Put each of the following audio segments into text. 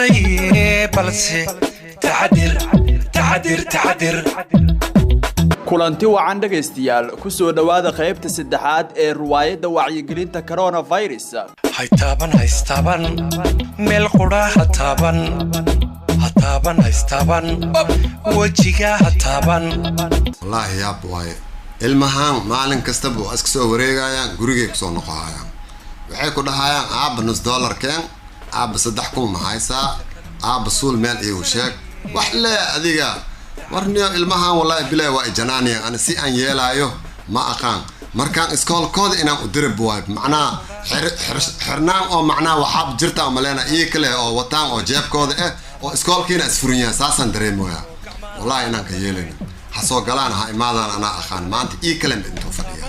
balse taxadir kulanti wacan dhagaystayaal ku soo dhawaada qaybta saddexaad ee riwaayadda wacyigelinta coronavirus haytaaban meel qura hataaban wajiga hataaban wallahi yaab waaye ilmahan maalin kasta buu iska soo wareegayaan gurigay ku soo noqohayaan waxay ku dhahayaan aaba $1 keen aaba 3,000 ma haysaa aaba suul meel iigu sheeg wax le adiga warniyo ilmahan wallahi bilaa waa janaaniya ana si aan yeelaayo ma aqaan markaan iskoolkooda inaan u dirib waay macnaa xirnaan oo macnaa waxaab jirta maleena ii kale oo wataan oo jeebkooda oo iskoolkiina isfurinyaa saasan dareemoyaa wallahi inaan ka yeelina ha soo galaan ha imaadaan ana aqaan maanta ii kale intuu fadhiya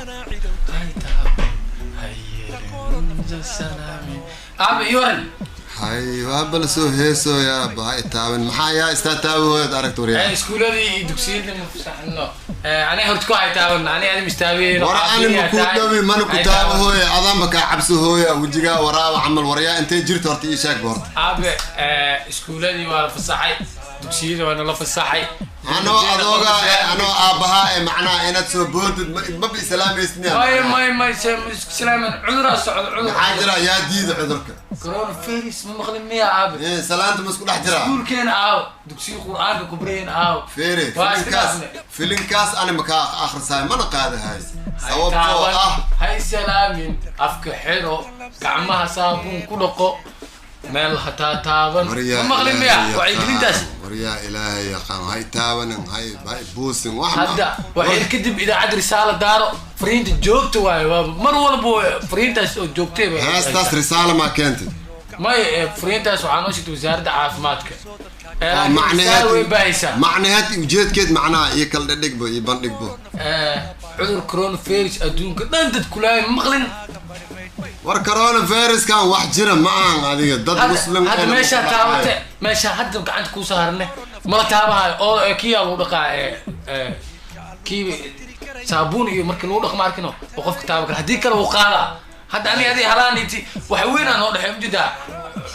aba yoran hay waabal soo heeso ya baay taaban maxaa yaa istaataawooda aragtoriya iskuuladii dugsiyada ma fasaxno ani hortku ay taaban ani mistaabeen wara ani ku dhawi man ku taabahooya adamba ka cabsahooya wajiga waraaba amal waryaa intee jirto horta ii sheeg boorta aba iskuuladii waa fasaxay dugsiyada waa la fasaxay ano adoga ano aabaha macnaa inaad soo boodid ma bi islaameysniya may islaaman cudur socod cudur maxaa jira yaa diida cudurka coronavirus ma maqlin miya aabe salaanta masku dhex jira iskuulkeena aaw dugsiga quraanka kubreen aaw filinkaas ana maka akhrisaay mana qaadahay sababtoo ah hay salaamin afka xiro gacmaha saabuun ku dhaqo meel hataa taaban ma maqlin miya wacyigelintaas waryaa ilaahay yaqaan hay taaban hay buusin wax hadda waxay kadib idaacad risaalo daaro fariinta joogta waay mar walba fariintaas oo joogtay heestaas risaalo ma keentay may fariintaas waxaa noo sheegtay wasaaradda caafimaadka macnaheed ujeedkeed macnaha iyo kala dhigbo iyo bandhigbo cudur coronavirus adduunka dhan dad kulaay maqlin war coronavirus kan wax jira ma aan adiga dad muslim hadda meesha taabate meesha hadda gacanta ku saarne mala taabahay oo kiya lagu dhaqaa kii saabuun iyo markii lagu dhaqo markino oo qofka taabaka hadii kale uu qaada hadda ani adii halaaniti wax weyn aan oo dhaxay mudida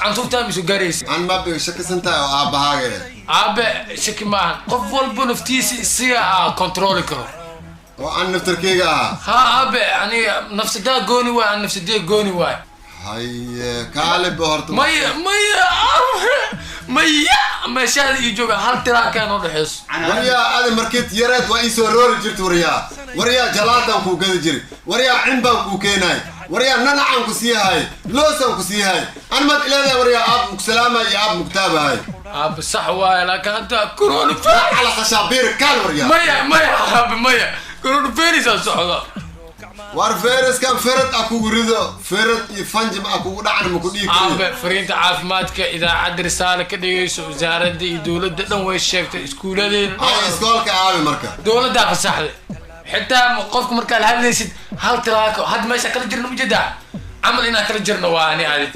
aan soo miso gareys aan ma bi shakisanta oo aabahaaga aabe shaki ma qof walba naftiisa isiga control karo oo aan naftarkeyga ha aabe ani nafsada gooni waa an nafsadee gooni waa hay kaale boorto maya meeshaada ii jooga hal tiraa kaan oo dhaxeys waryaa aad markii yareed waa isoo roori jirto waryaa jalaadan ku gadi jiri waryaa cinbaan ku keenay waryaa nanacan ku siihay loosan ku siihay an mad ilaaday waryaa aab salaama iyo aab muktabahay aab sax waa laakiin hadda corona ala qashabir kaal waryaa maya corona virus socda war virus kan ferad aku rido ferad iyo fanjim aku dhacan ma ku dhiigay aabe fariinta caafimaadka idaacad risaale ka dhigayso wasaaradda iyo dawladda dhan way sheegtay iskuuladeen iskoolka aabe marka dawladda fasaxday xitaa qofku marka la hadlaysid hal tiraako had meesha kala jirno mujada amal ina kala jirno waa ani aadi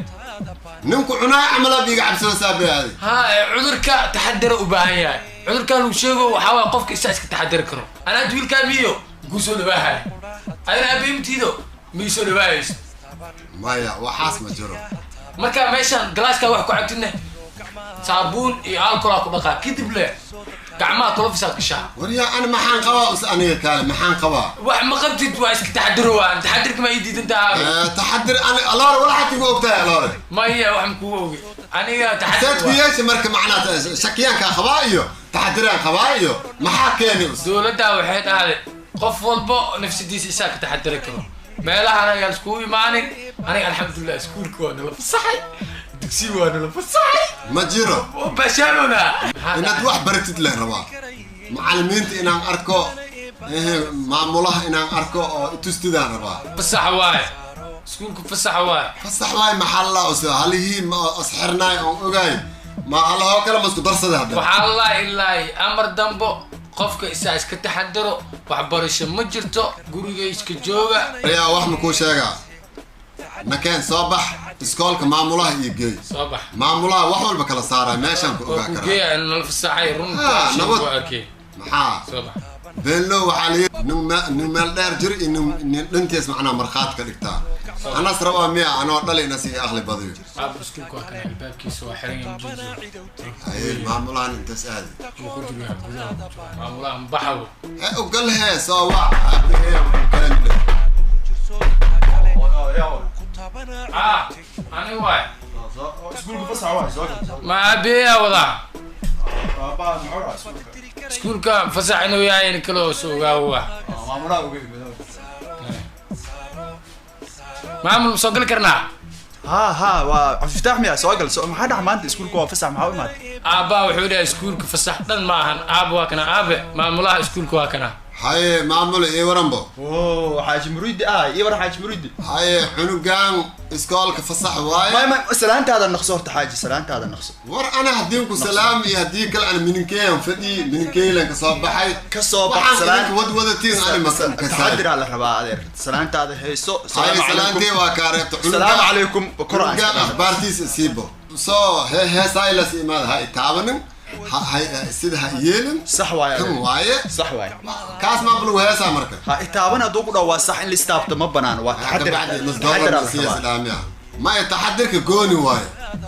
ninku cunaa amala biga cabsoo saabeeyay ha cudurka taxadar u baahan yahay cudurka lagu sheego waxa waa qofka iska taxadar karo ana wiilka miyo guusoo dhawahay ayna abimtido miisoo dhaways maya waxaas ma jiro marka meeshan galaaska wax ku cabtine saabuun iyo alcohol ku dhaqa kadib le gacmaha tolofisad ka shaa wariya ana maxaan qabaa aniga kaale maxaan qabaa wax ma qabtid waa iska taxadaro waa taxadarka ma idiidantaa taxadar ana allah wala xad igu ogtahay allah maya wax ma ku ogi aniga taxadar sadbiyeesh marka macnaha shakiyanka qabaa iyo taxadaraan qabaa iyo maxaa keenay dawladda waxay dhahday qof walba nafsidiisa isaga taxadar karo meelaha anaga isku imaanin aniga alxamdulillah iskuulka waa nala fasaxay dugsi waa nala fasaxay ma jiro basharuna inaad wax baratid leh rabaa macallimiinta inaan arko maamulaha inaan arko oo tustidaan rabaa fasax waay iskuulku fasax waay maxalla oo halihii ma asxirnaay oo ogaay ma allaho kala masku darsada hadda waxa allah illaahi amar dambo qofka isaa iska taxadaro waxbarasho ma jirto guriga iska jooga ayaa wax ma ku sheega nakeen soo bax iskoolka maamulaha iyo geey soo bax maamulaha wax walba kala saaray meeshan ku ogaa karaa geey aan nal fasaxay runta nabad arkay maxaa soo bax beenlo waxa la nin meel dheer jir in dhantiis macna marxaad ka dhigtaa أنا أسرع مية أنا أطلع نسي أغلب بدري عاب اسكولك وكان الباب كيس وحرين يمجيزو أي معمولان أنت سأل وكنت بيها معمولان بحو وقال هي سوا كلام أنا واي اسكولك فسح واي سوق ما أبيها ولا اسكولك فسح إنه يا كلوس وهو maamulaha ugu معمول مسوق كرنا ها waa Cabdifataax miya soo gal soo maxaa dhax maanta iskuulka waa fasax maxaa u imaad أبا وحولي اسكولك فسح دل معهن أب وكنا أب معمولها اسكولك وكنا هاي معمول إيه ورنبو oo xaaji muriidi iyo war xaaji muriidi هاي عنقان إسكال كفصح واي ما salaantaada naqso horta xaaji salaantaada naqso ور أنا هديكوا سلام يهديك أنا من كيم فدي من كيلن كصباحي كصباح سلام ودتين أنا مثلا taxadir ala rabaa adeer salaantaada hayso هاي سلامتي وكارت السلام عليكم قرآن عنقان أخبارتي سيبو هي سايلس إيمان هاي تابنن هاي سيدها يلن صح واي كم واي صح واي كاس ما بلو هي سامرك ها itaabana duu ku dhaw sax in la istaabto ma banaan waa taxadir taxadir islaamiya ما يتحدرك جوني واي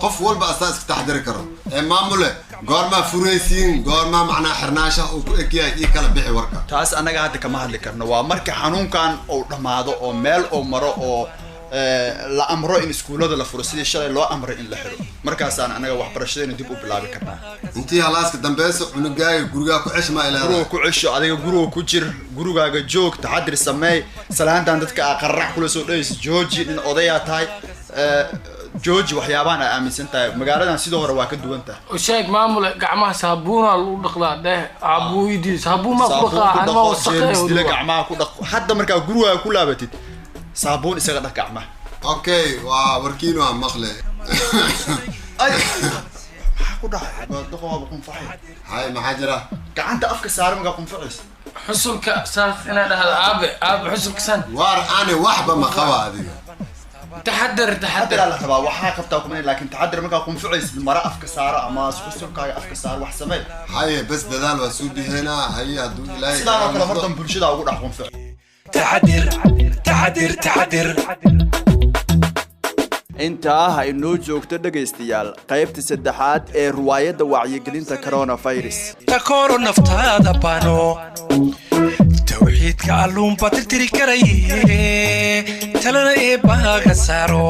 قف والبا أساس تحدرك رو مامله قارما فريسين قارما معنا حرناشة وكيا يكلا بيع ورقة taas anaga hadda kama hadli karno waa marka xanuunkan oo dhamaado oo meel oo maro oo la amro in iskuulada la furo sidii shalay loo amray in la xiro markaasaan anaga waxbarashadeena dib u bilaabi karnaa intii halaaska dambeeyso cunugaaga guriga ku cish ma ilaa guriga ku cisho adiga guriga ku jir gurigaaga joog taxadir sameey salaantan dadka qarrac kula soo dhays jooji in odaya tahay jooji waxyaabahan ay aaminsan tahay magaaladan sidoo hore waa ka duwan tahay وشايك معمول gacmaha saabuuna lagu dhaqdaa dheh abuuydi saabuun ma ku dhaqaa anama wasaqay dila gacmaha ku dhaq hadda marka guriga ku laabatid saabuun isaga dhaq gacmaha okay waa warkiino aan maqle ay ku dhaxay dhaqo waa ku faxay hay ma jira gacanta afka saaran ma ku faxays xusulka saas ina dhahdo aabe xusulka san war ani waxba ma qaba adiga taxadar taxadir ala rabaa waxa qabtaa kuma laakiin taxadir marka ku faxays mara afka saara ama xusulkaaga afka saar wax samee hay bas dadaal waa soo diheena hay haduu ilaahay sidoo kale martan bulshada ugu dhax kun fax taxadir intaa ha inoo joogto dhagaystayaal qaybta saddexaad ee ruwaayadda wacyigelinta coronavirus takooro naftaada baano tawxiidka alluunba tirtiri karaye talana ee baaga saaro